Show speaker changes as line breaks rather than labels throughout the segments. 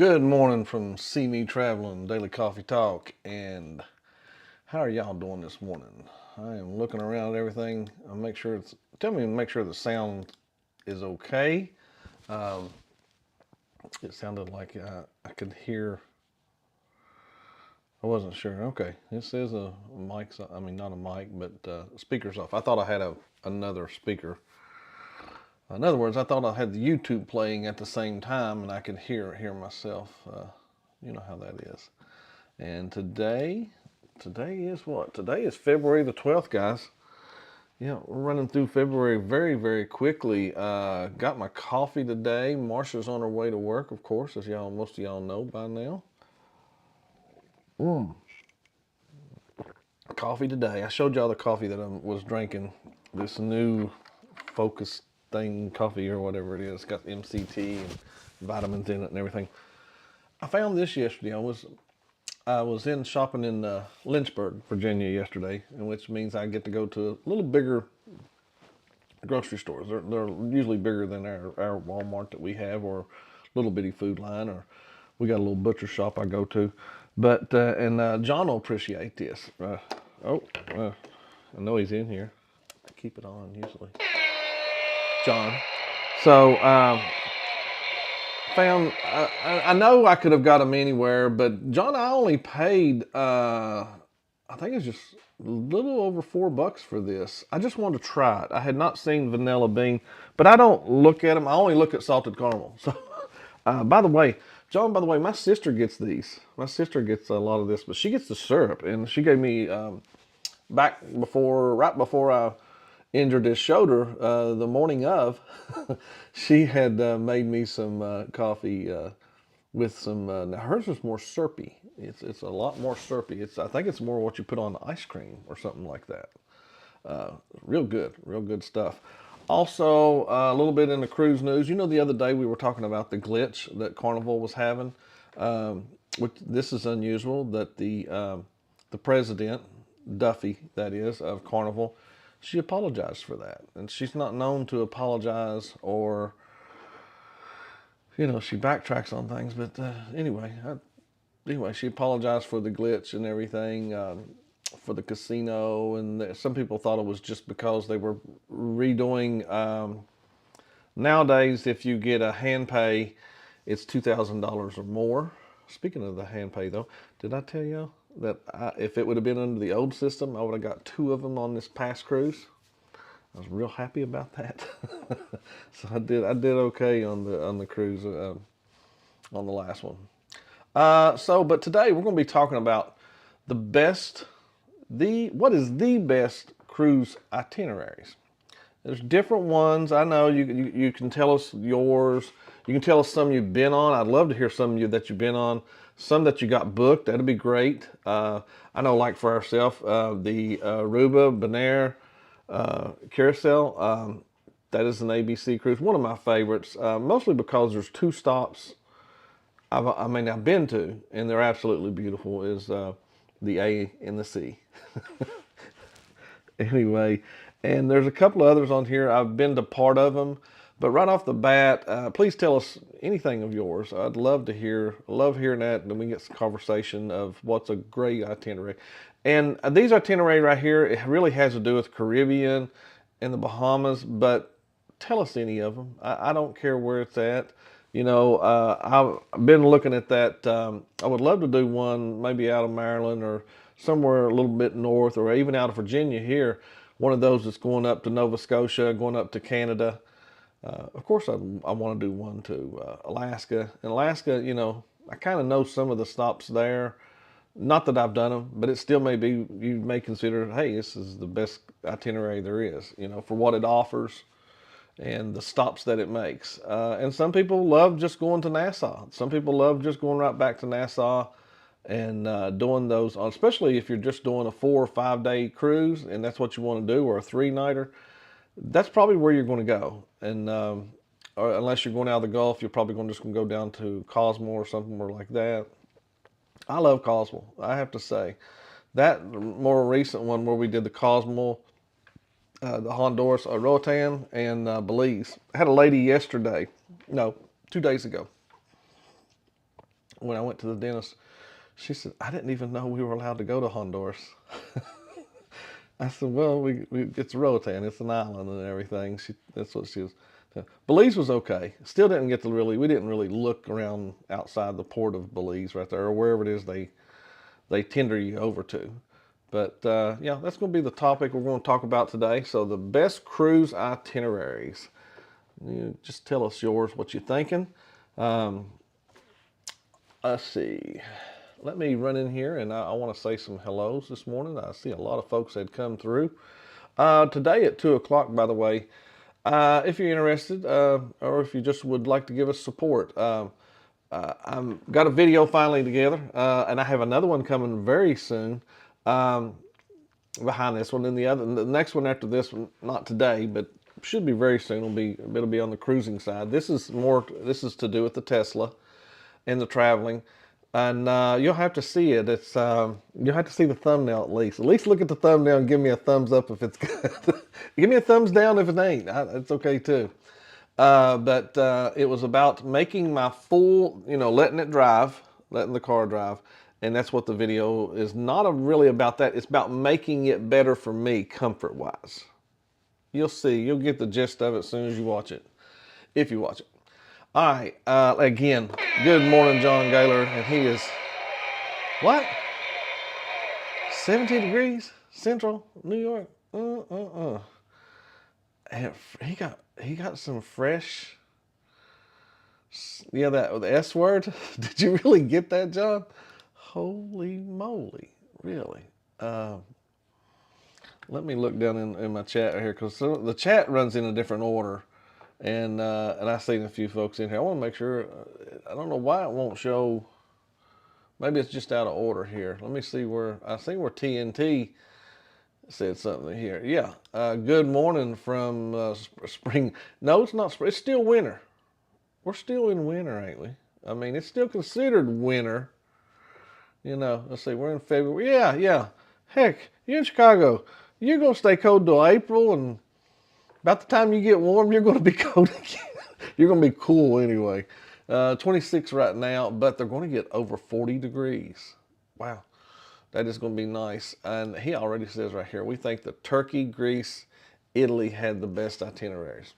Good morning from CME Traveling, Daily Coffee Talk, and how are y'all doing this morning? I am looking around at everything. I'll make sure make sure the sound is okay. Um, it sounded like I could hear. I wasn't sure. Okay, this is a mic. I mean, not a mic, but speakers off. I thought I had another speaker. In other words, I thought I had the YouTube playing at the same time, and I could hear myself. You know how that is. And today is what? Today is February the 12th, guys. Yeah, we're running through February very, very quickly. Got my coffee today. Marsha's on her way to work, of course, as most of y'all know by now. Coffee today. I showed y'all the coffee that I was drinking. This new Focus thing coffee or whatever it is. It's got MCT and vitamins in it and everything. I found this yesterday. I was in shopping in Lynchburg, Virginia yesterday, which means I get to go to a little bigger grocery stores. They're usually bigger than our Walmart that we have, or little bitty Food Line, or we got a little butcher shop I go to. But John will appreciate this. Oh, I know he's in here. I keep it on usually. John. So found I know I could have got them anywhere, but John, I only paid I think it's just a little over $4 for this. I just wanted to try it. I had not seen vanilla bean, but I don't look at them. I only look at salted caramel. So, by the way, John, by the way, my sister gets these. My sister gets a lot of this, but she gets the syrup, and she gave me right before I injured his shoulder, the morning of, she had made me some coffee with some. Now hers is more syrupy. It's a lot more syrupy. I think it's more what you put on ice cream or something like that. Real good stuff. Also, a little bit in the cruise news. You know, the other day we were talking about the glitch that Carnival was having. Which this is unusual that the president, Duffy, that is, of Carnival, she apologized for that, and she's not known to apologize, or she backtracks on things. But anyway, she apologized for the glitch and everything, for the casino, and some people thought it was just because they were redoing. Nowadays, if you get a hand pay, it's $2,000 or more. Speaking of the hand pay, though, did I tell you that if it would have been under the old system, I would have got two of them on this past cruise? I was real happy about that. So I did okay on the cruise, on the last one. But today we're going to be talking about the best, what is the best cruise itineraries. There's different ones. I know you can tell us yours. You can tell us some you've been on. I'd love to hear some of you that you've been on. Some that you got booked. That'd be great. I know, like for ourselves, the Aruba Bonaire Carousel. That is an ABC cruise. One of my favorites, mostly because there's two stops I've been to, and they're absolutely beautiful. Is the A and the C. Anyway, and there's a couple of others on here. I've been to part of them, but right off the bat, please tell us anything of yours. I'd love to love hearing that, and then we get some conversation of what's a great itinerary. And these itinerary right here, it really has to do with Caribbean and the Bahamas, but tell us any of them. I don't care where it's at. I've been looking at that. I would love to do one maybe out of Maryland, or somewhere a little bit north, or even out of Virginia here. One of those that's going up to Nova Scotia, going up to Canada. Of course, I want to do one to Alaska. In Alaska, I kind of know some of the stops there. Not that I've done them, but it still may be, you may consider, hey, this is the best itinerary there is, for what it offers and the stops that it makes. And some people love just going to Nassau. Some people love just going right back to Nassau and doing those, especially if you're just doing a 4 or 5 day cruise and that's what you want to do, or a 3-nighter. That's probably where you're going to go. And or unless you're going out of the Gulf, you're probably just going to go down to Cosmo or something more like that. I love Cosmo, I have to say. That more recent one where we did the Cosmo, the Honduras, Roatan, and Belize. I had a lady yesterday, no, 2 days ago. when I went to the dentist, she said, I didn't even know we were allowed to go to Honduras. I said, well, it's Roatan, it's an island and everything. That's what she was. Belize was okay. Still didn't get to we didn't really look around outside the port of Belize right there, or wherever it is they tender you over to. But yeah, that's going to be the topic we're going to talk about today. So the best cruise itineraries. You just tell us yours, what you're thinking. Let's see. Let me run in here, and I want to say some hellos this morning. I see a lot of folks that come through. Today at 2 o'clock, by the way, if you're interested, or if you just would like to give us support, I've got a video finally together, and I have another one coming very soon behind this one. And the next one after this one, not today, but should be very soon. It'll be on the cruising side. This is to do with the Tesla and the traveling. And you'll have to see it. You'll have to see the thumbnail at least. At least look at the thumbnail and give me a thumbs up if it's good. Give me a thumbs down if it ain't. It's okay too. But it was about making my full, letting the car drive. And that's what the video is not really about that. It's about making it better for me comfort-wise. You'll see. You'll get the gist of it as soon as you watch it, if you watch it. All right, again, good morning, John Gaylor, and he is, what? 17 degrees, Central New York. And he got some fresh, yeah, the S word. Did you really get that, John? Holy moly, really? Let me look down in my chat here, because the chat runs in a different order. And I've seen a few folks in here. I want to make sure. I don't know why it won't show. Maybe it's just out of order here. Let me see where. I see where TNT said something here. Yeah. Good morning from spring. No, it's not spring. It's still winter. We're still in winter, ain't we? I mean, it's still considered winter. Let's see. We're in February. Yeah. Heck, you're in Chicago. You're gonna stay cold till April, and about the time you get warm, you're going to be cold again. You're going to be cool anyway. 26 right now, but they're going to get over 40 degrees. Wow, that is going to be nice. And he already says right here, we think that Turkey, Greece, Italy had the best itineraries.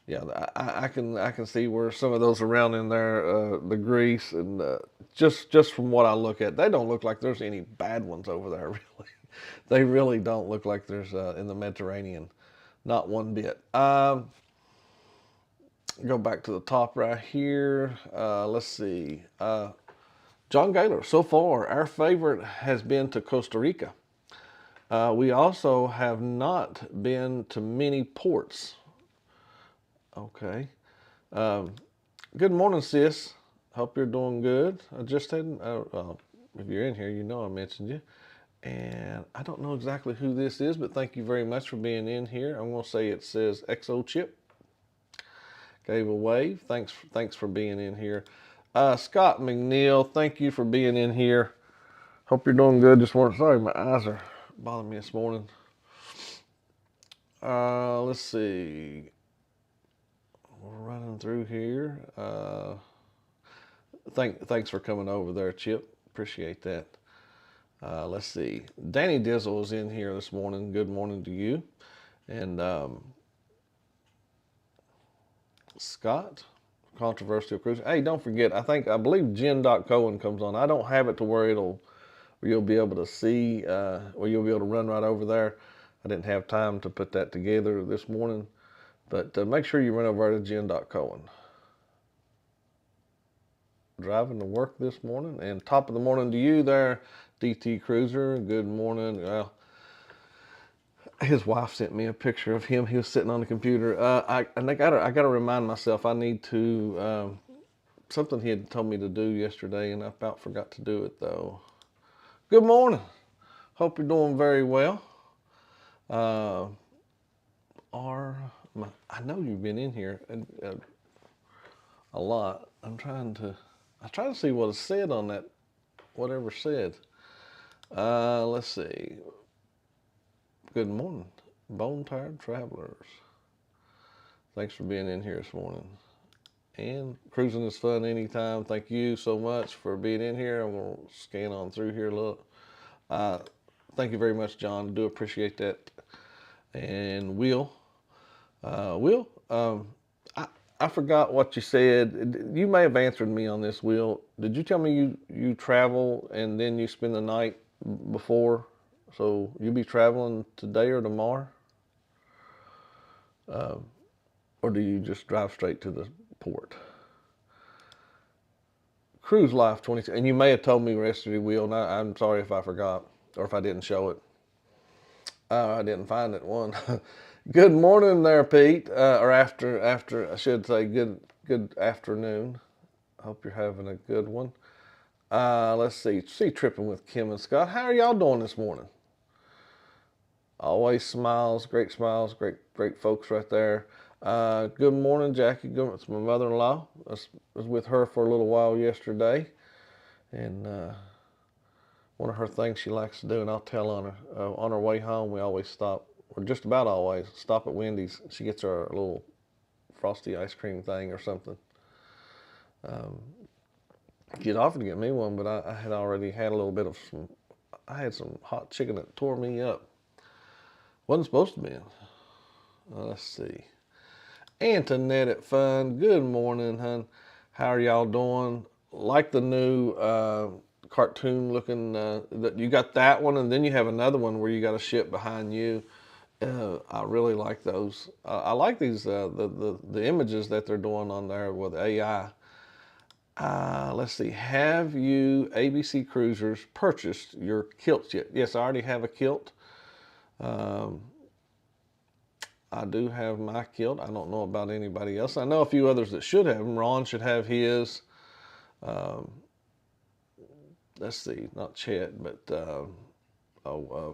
Yeah, I can see where some of those around in there, the Greece, and just from what I look at, they don't look like there's any bad ones over there, really. They really don't look like there's in the Mediterranean. Not one bit. Go back to the top right here. Let's see. John Gaylor, so far, our favorite has been to Costa Rica. We also have not been to many ports. Okay. Good morning, sis. Hope you're doing good. I just had, if you're in here, I mentioned you. And I don't know exactly who this is, but thank you very much for being in here. I'm going to say it says XO Chip. Gave a wave. Thanks for being in here. Scott McNeil, thank you for being in here. Hope you're doing good this morning. Sorry, my eyes are bothering me this morning. Let's see. We're running through here. Thanks for coming over there, Chip. Appreciate that. Let's see. Danny Dizzle is in here this morning. Good morning to you. And Scott, Controversial Cruise. Hey, don't forget, I believe Jen.Cohen comes on. I don't have it to where you'll be able to see, or you'll be able to run right over there. I didn't have time to put that together this morning. But make sure you run over to Jen.Cohen. Driving to work this morning. And top of the morning to you there, DT Cruiser. Good morning. Well, his wife sent me a picture of him. He was sitting on the computer. I gotta remind myself. I need to something he had told me to do yesterday, and I about forgot to do it though. Good morning. Hope you're doing very well. I know you've been in here a lot. I try to see what is said on that, whatever said. Let's see. Good morning, Bone Tired Travelers. Thanks for being in here this morning. And cruising is fun anytime. Thank you so much for being in here. I'm going to scan on through here. Look. Thank you very much, John. I do appreciate that. And Will, I forgot what you said. You may have answered me on this, Will. Did you tell me you travel and then you spend the night before? So you be traveling today or tomorrow? Or do you just drive straight to the port? Cruise Life 22. And you may have told me yesterday, Will, and I'm sorry if I forgot or if I didn't show it. I didn't find it. One. Good morning there, Pete. Or after I should say good afternoon. Hope you're having a good one. Let's see. Tripping with Kim and Scott. How are y'all doing this morning? Always smiles, great folks right there. Good morning, Jackie. It's my mother-in-law. I was with her for a little while yesterday, and one of her things she likes to do, and I'll tell on her way home, we always stop, or just about always stop at Wendy's. She gets her a little frosty ice cream thing or something. She'd offered to get me one, but I had already had a little bit of some. I had some hot chicken that tore me up. Wasn't supposed to be. Let's see. Antoinette at Fun. Good morning, hun. How are y'all doing? Like the new cartoon looking. That you got that one, and then you have another one where you got a ship behind you. I really like those. I like these the images that they're doing on there with AI. Let's see. Have you ABC Cruisers purchased your kilts yet? Yes, I already have a kilt. I do have my kilt. I don't know about anybody else. I know a few others that should have them. Ron should have his. Let's see, not Chet, but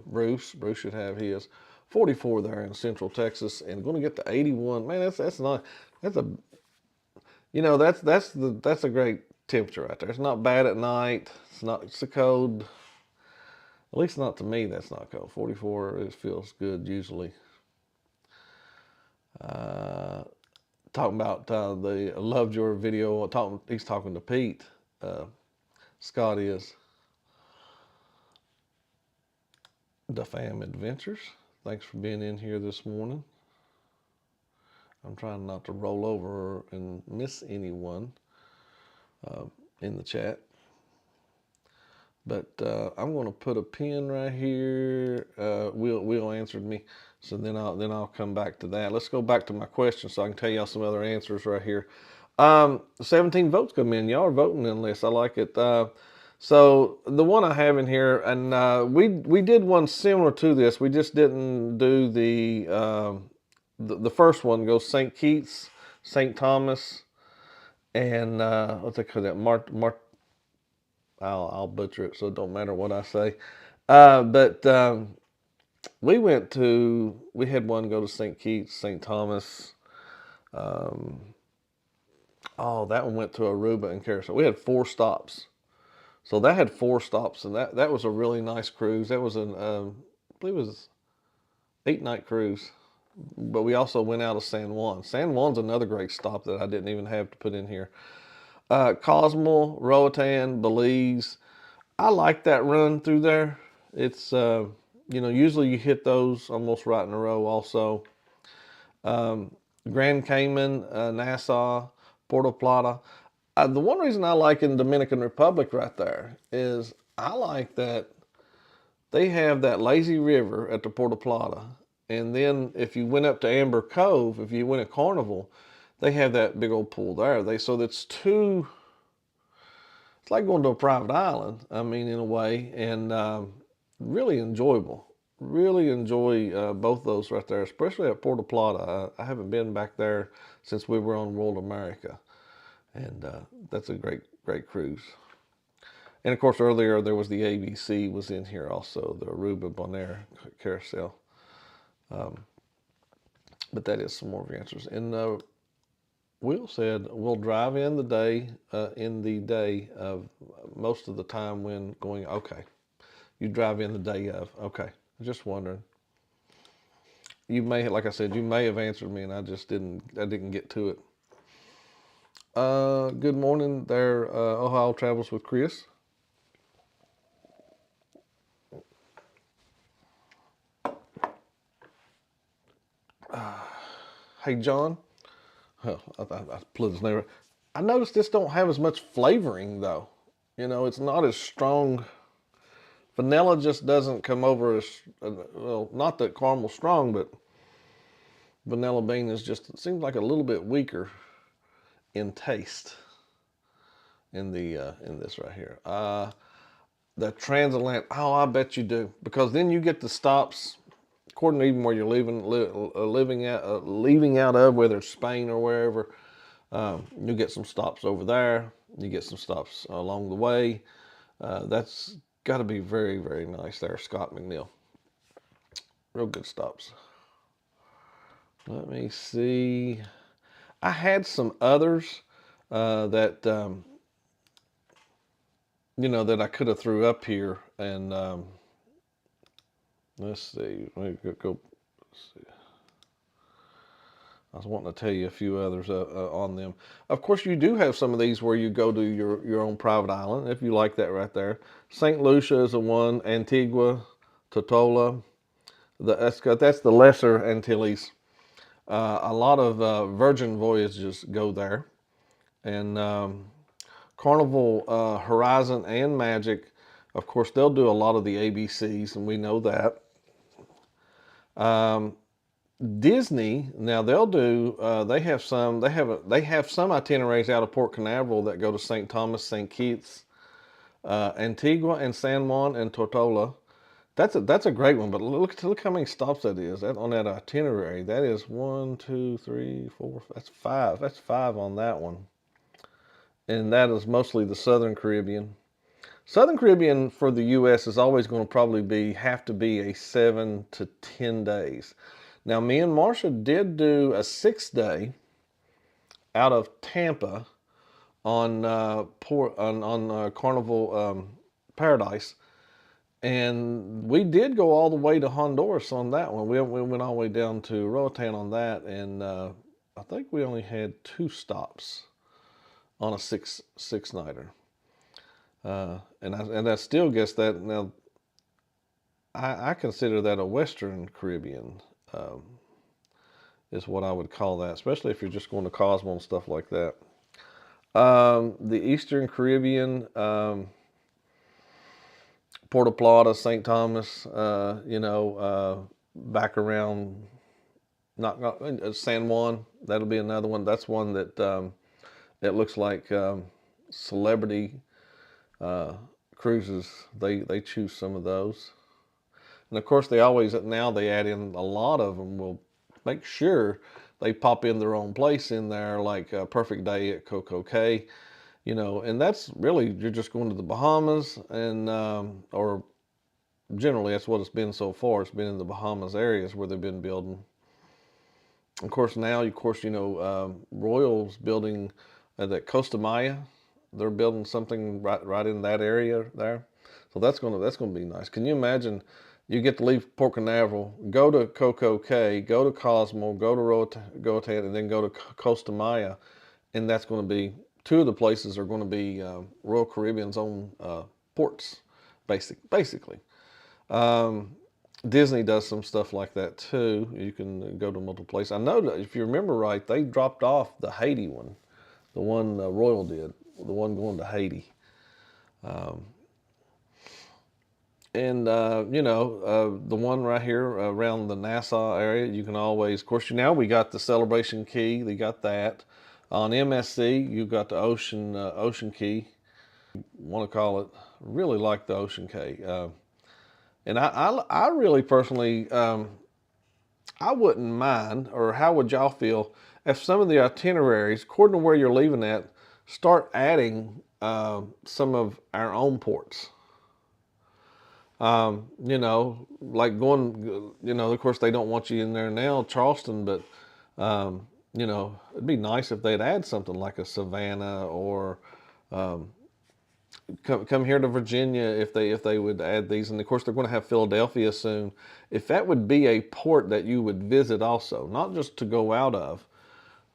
Bruce. Bruce should have his. 44 there in Central Texas, and going to get to 81. Man, that's not. That's a. That's a great temperature right there. It's not bad at night. It's a cold. At least not to me. That's not cold. 44. It feels good usually. Talking about loved your video. He's talking to Pete. Scott is. The Fam Adventures. Thanks for being in here this morning. I'm trying not to roll over and miss anyone in the chat. But I'm going to put a pin right here. Will answered me, so then I'll come back to that. Let's go back to my question so I can tell y'all some other answers right here. 17 votes come in. Y'all are voting in this. I like it. So the one I have in here, and we did one similar to this. We just didn't do the first one. Goes St. Kitts, St. Thomas, and what's it called? That I'll butcher it, so it don't matter what I say. But we had one go to St. Kitts, St. Thomas. That one went to Aruba and Carousel. We had 4 stops. So that had 4 stops, and that was a really nice cruise. That was I believe it was 8-night cruise. But we also went out of San Juan. San Juan's another great stop that I didn't even have to put in here. Cosmo, Roatan, Belize. I like that run through there. It's usually you hit those almost right in a row. Also, Grand Cayman, Nassau, Puerto Plata. The one reason I like in Dominican Republic right there is I like that they have that lazy river at the Puerto Plata. And then if you went up to Amber Cove, if you went at Carnival, they have that big old pool there. So that's two, it's like going to a private island, I mean, in a way, and really enjoyable. Really enjoy both those right there, especially at Puerto Plata. I haven't been back there since we were on World America. And that's a great cruise. And of course, earlier there was the ABC was in here also, the Aruba Bonaire Carousel. But that is some more of your answers. And Will said we'll drive in the day of most of the time when going. Okay, you drive in the day of. Okay, just wondering. You may, like I said, you may have answered me, and I just didn't. I didn't get to it. Good morning there, Ohio Travels with Chris. Hey, John. Oh, I pulled his name. I noticed this don't have as much flavoring though. It's not as strong. Vanilla just doesn't come over as well. Not that caramel's strong, but vanilla bean is just it seems like a little bit weaker in taste in this right here. The transatlantic. Oh, I bet you do because then you get the stops according to even where you're leaving out of, whether it's Spain or wherever. You get some stops over there. You get some stops along the way. That's got to be very, very nice there, Scott McNeil. Real good stops. Let me see. I had some others that that I could have threw up here, and let's see. Let me go. Let's see. I was wanting to tell you a few others on them. Of course, you do have some of these where you go to your own private island, if you like that right there. St. Lucia is the one, Antigua, Tortola. That's the Lesser Antilles. A lot of Virgin voyages go there. And Carnival, Horizon, and Magic, of course, they'll do a lot of the ABCs, and we know that. Um, Disney, now they'll do. They have some itineraries out of Port Canaveral that go to St. Thomas, St. Kitts, Antigua, and San Juan and Tortola. That's a great one. But look how many stops that is on that itinerary. That is 1, 2, 3, 4. That's five. That's five on that one, and that is mostly the Southern Caribbean. Southern Caribbean for the U.S. is always going to probably have to be a 7 to 10 days. Now, me and Marsha did do a 6-day out of Tampa on Carnival Paradise, and we did go all the way to Honduras on that one. We went all the way down to Roatan on that, and I think we only had 2 stops on a six nighter. And I still guess that now I consider that a Western Caribbean is what I would call that, especially if you're just going to Cosmo and stuff like that. The Eastern Caribbean, Puerto Plata, St. Thomas, back around not San Juan. That'll be another one. That's one that it looks like celebrity cruises. They choose some of those. And of course, they add in a lot of them will make sure they pop in their own place in there, like a Perfect Day at Coco Cay, and that's really, you're just going to the Bahamas, and or generally that's what it's been so far. It's been in the Bahamas areas where they've been building. Of course, now, Royal's building at Costa Maya. They're building something right in that area there. So that's gonna be nice. Can you imagine? You get to leave Port Canaveral, go to Coco Cay, go to Cosmo, go to Roatan, and then go to Costa Maya, and that's going to be 2 of the places are going to be Royal Caribbean's own ports, basically. Disney does some stuff like that too. You can go to multiple places. I know that if you remember right, they dropped off the Haiti one, the one Royal did, the one going to Haiti. And the one right here around the Nassau area, you can always, of course, now we got the Celebration Key. They got that on MSC. You got the Ocean Key. Want to call it? Really like the Ocean Key. And I really personally, I wouldn't mind. Or how would y'all feel if some of the itineraries, according to where you're leaving at, start adding some of our own ports? Like going, of course they don't want you in there now, Charleston, but, it'd be nice if they'd add something like a Savannah or come here to Virginia if they would add these. And of course they're going to have Philadelphia soon. If that would be a port that you would visit also, not just to go out of,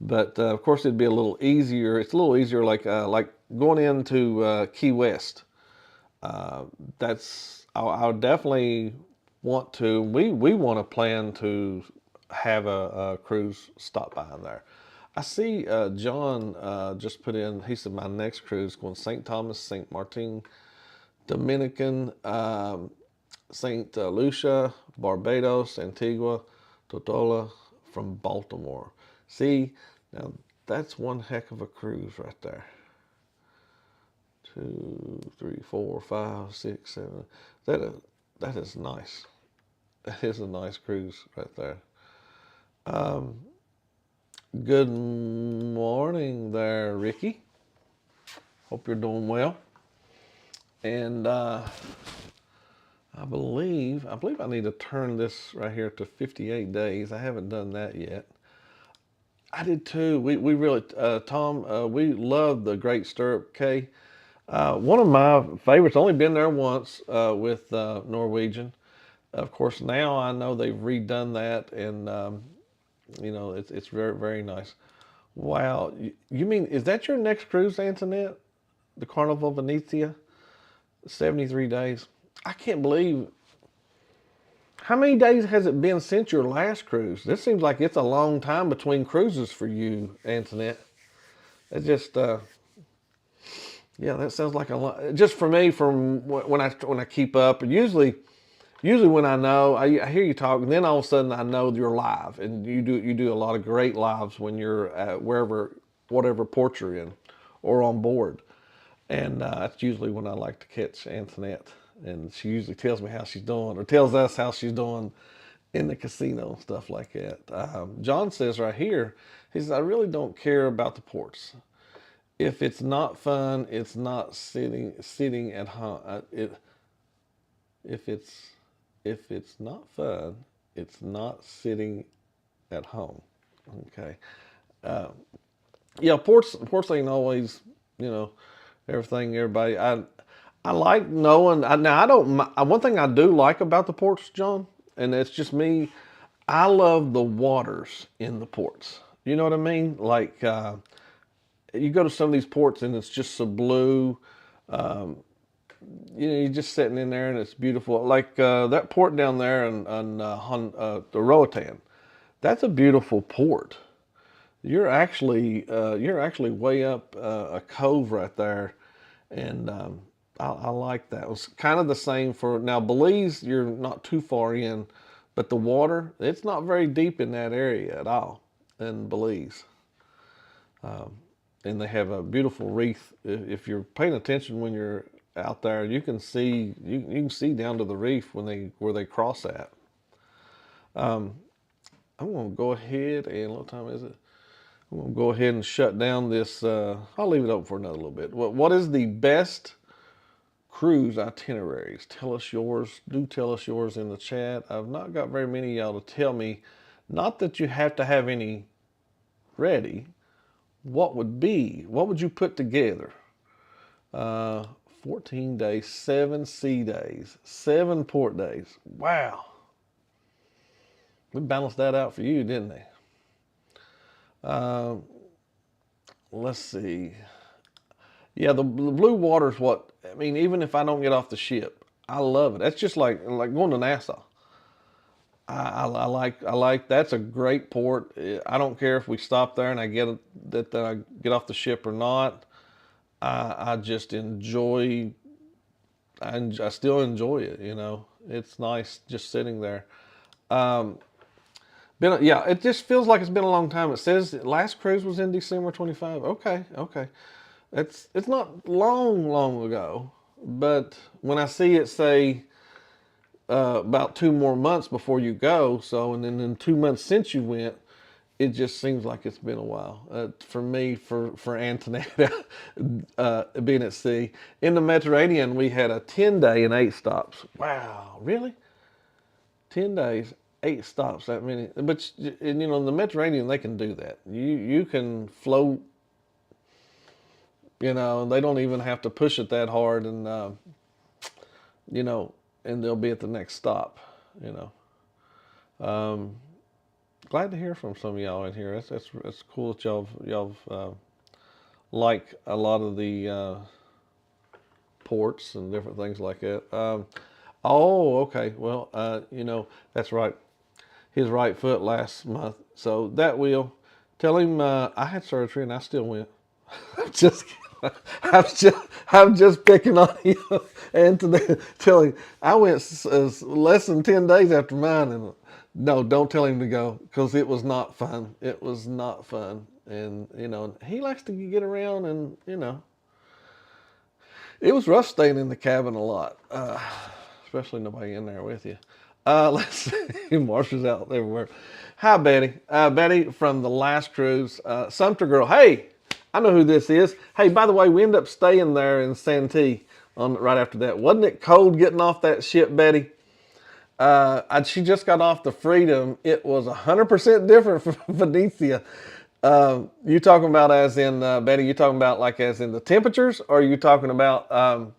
But of course, it'd be a little easier. It's a little easier, like going into Key West. Uh, I would definitely want to. We want to plan to have a cruise stop by in there. I see John just put in. He said my next cruise going St. Thomas, St. Martin, Dominican, St. Lucia, Barbados, Antigua, Tortola from Baltimore. See, now that's one heck of a cruise right there. 2, 3, 4, 5, 6, 7. That is, that is nice. That is a nice cruise right there. Um, Good morning there, Ricky. Hope you're doing well. And I believe I need to turn this right here to 58 days. I haven't done that yet. I did too. We really, Tom, we love the Great Stirrup Cay. One of my favorites. Only been there once with Norwegian. Of course, now I know they've redone that, and it's very very nice. Wow, you mean is that your next cruise, Antoinette? The Carnival Venezia, 73 days. I can't believe. How many days has it been since your last cruise? This seems like it's a long time between cruises for you, Antoinette. It just, yeah, that sounds like a lot. Just for me, from when I keep up, usually when I know, I hear you talk, and then all of a sudden I know you're live, and you do a lot of great lives when you're at whatever port you're in, or on board. And that's usually when I like to catch Antoinette. And she usually tells me how she's doing, or tells us how she's doing in the casino and stuff like that. John says right here, he says, I really don't care about the ports. If it's not fun, it's not sitting at home. If it's if it's not fun, it's not sitting at home. Okay. Uh, yeah, ports ain't always, you know, everything. Everybody, I like knowing. Now I don't. One thing I do like about the ports, John, and it's just me. I love the waters in the ports. You know what I mean? Like you go to some of these ports and it's just so blue. Um, you're just sitting in there and it's beautiful. Like that port down there the Roatan. That's a beautiful port. You're actually way up a cove right there, and I like that. It was kind of the same for now Belize. You're not too far in, but the water it's not very deep in that area at all in Belize. And they have a beautiful reef. If you're paying attention when you're out there, you can see down to the reef where they cross at. I'm gonna go ahead and what time is it? I'm gonna go ahead and shut down this. I'll leave it open for another little bit. What is the best cruise itineraries? Tell us yours. Do tell us yours in the chat. I've not got very many of y'all to tell me. Not that you have to have any ready. What would you put together? Uh, 14 days, 7 sea days, 7 port days. Wow. We balanced that out for you, didn't they? Uh, let's see. Yeah, the blue water's what I mean. Even if I don't get off the ship, I love it. That's just like going to Nassau. I like that's a great port. I don't care if we stop there and that I get off the ship or not. I just enjoy. I still enjoy it. It's nice just sitting there. Um, yeah, it just feels like it's been a long time. It says last cruise was in December 25. Okay, okay. It's not long ago, but when I see it say about 2 more months before you go, so and then in 2 months since you went, it just seems like it's been a while. For me, for Antoinette, being at sea in the Mediterranean, we had a 10-day and 8 stops. Wow, really? 10 days, 8 stops. That many? But in the Mediterranean, they can do that. You can float. They don't even have to push it that hard, and you know, and they'll be at the next stop. You know, glad to hear from some of y'all in here. That's cool that y'all like a lot of the ports and different things like that. Oh, okay. Well, that's right. His right foot last month. So that will tell him I had surgery and I still went. I'm just kidding. I'm just picking on him and to tell him I went less than 10 days after mine, and no, don't tell him to go because it was not fun. It was not fun, and he likes to get around, and it was rough staying in the cabin a lot, especially nobody in there with you. Let's see, Marsha's out everywhere. Hi, Betty. Betty from the last cruise. Sumter girl. Hey, I know who this is. Hey, by the way, we ended up staying there in Santee right after that. Wasn't it cold getting off that ship, Betty? She just got off the Freedom. It was 100% different from Venetia. You talking about as in, Betty, you talking about like as in the temperatures, or are you talking about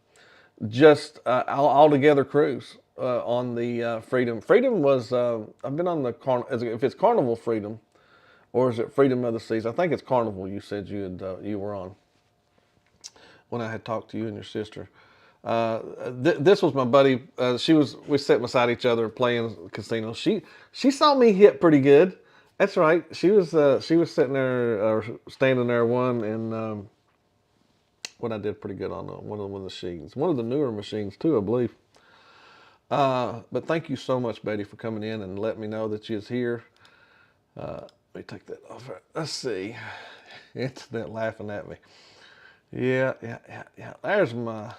just altogether cruise on the Freedom? Freedom was, I've been on the, if it's Carnival Freedom, or is it Freedom of the Seas? I think it's Carnival you said you were on when I had talked to you and your sister. This was my buddy. We sat beside each other playing casino. She saw me hit pretty good. That's right. She was sitting there or standing there one, and when I did pretty good on one of the machines, one of the newer machines too, I believe. But thank you so much, Betty, for coming in and letting me know that you was here. Let me take that off. Let's see. Internet laughing at me. Yeah. There's my.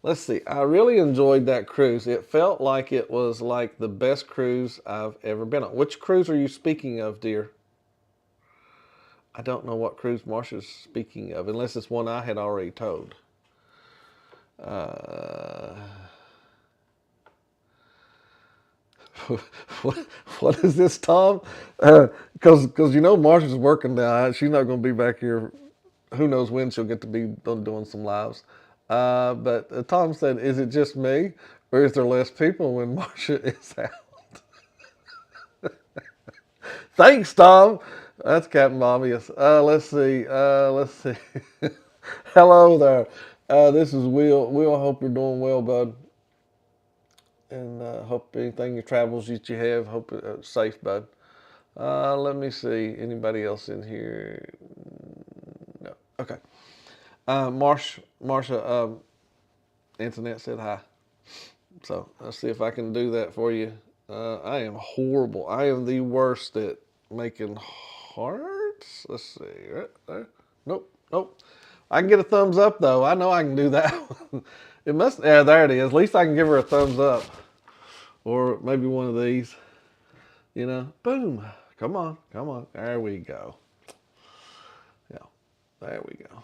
Let's see. I really enjoyed that cruise. It felt like it was like the best cruise I've ever been on. Which cruise are you speaking of, dear? I don't know what cruise Marsha's speaking of, unless it's one I had already told. Uh, what is this, Tom? Because Marsha's working now. She's not going to be back here. Who knows when she'll get to be doing some lives. But Tom said, is it just me, or is there less people when Marsha is out? Thanks, Tom. That's Captain Obvious. Let's see. Hello there. This is Will. Will, I hope you're doing well, bud. And hope anything your travels that you have, hope it's safe, bud. Let me see. Anybody else in here? No. Okay. Marsha, Internet said hi. So let's see if I can do that for you. I am horrible. I am the worst at making hearts. Let's see. Right there. Nope. I can get a thumbs up though. I know I can do that one. It must. Yeah, there it is. At least I can give her a thumbs up, or maybe one of these. Boom. Come on. There we go. Yeah, there we go.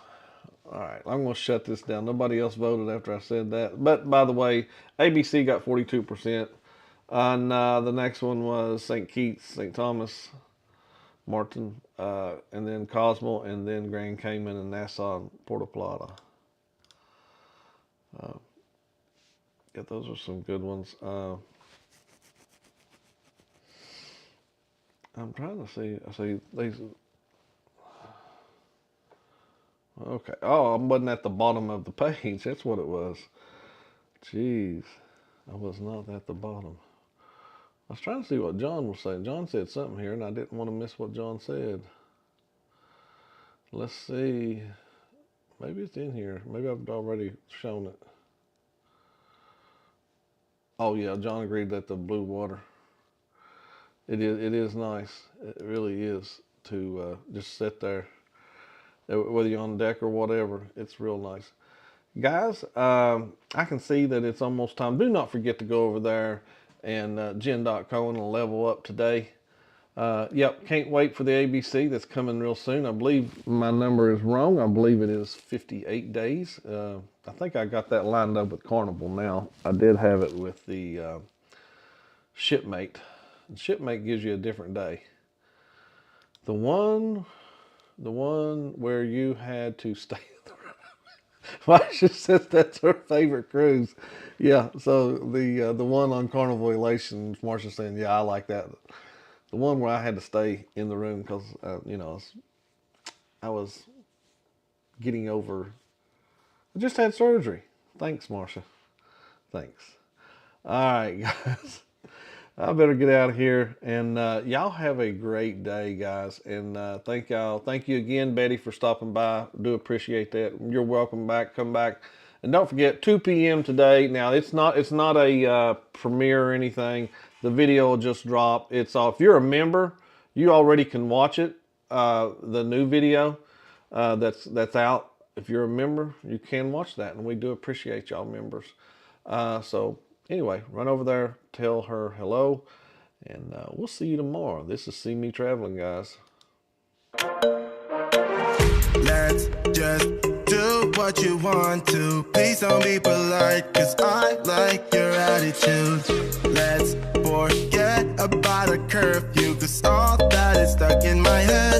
All right, I'm going to shut this down. Nobody else voted after I said that. But by the way, ABC got 42%. And the next one was St. Kitts, St. Thomas, Martin, and then Cosmo, and then Grand Cayman and Nassau and Puerto Plata. Yeah, those are some good ones. I'm trying to see. I see these. Okay. Oh, I wasn't at the bottom of the page. That's what it was. Jeez, I was not at the bottom. I was trying to see what John was saying. John said something here, and I didn't want to miss what John said. Let's see. Maybe it's in here. Maybe I've already shown it. Oh yeah, John agreed that the blue water. It is. It is nice. It really is to just sit there, whether you're on deck or whatever. It's real nice. Guys, I can see that it's almost time. Do not forget to go over there and Jen.Cohen will level up today. Yep, can't wait for the ABC that's coming real soon. I believe my number is wrong. I believe it is 58 days. I think I got that lined up with Carnival now. I did have it with the Shipmate. And Shipmate gives you a different day. The one where you had to stay in the room. Marsha says that's her favorite cruise. Yeah, so the one on Carnival Elation, Marsha's saying, yeah, I like that. the one where I had to stay in the room because I was getting over. I just had surgery. Thanks, Marsha. Thanks. All right, guys. I better get out of here, and y'all have a great day, guys. And thank y'all. Thank you again, Betty, for stopping by. Do appreciate that. You're welcome back. Come back, and don't forget 2 p.m. today. Now it's not a premiere or anything. The video will just drop. It's if you're a member, you already can watch it. The new video that's out. If you're a member, you can watch that, and we do appreciate y'all members. So anyway, run over there, tell her hello, and we'll see you tomorrow. This is CME Traveling, guys.
Let's just do what you want to. Please don't be polite, cause I like your attitude. Let's forget about a curfew, cause all that is stuck in my head.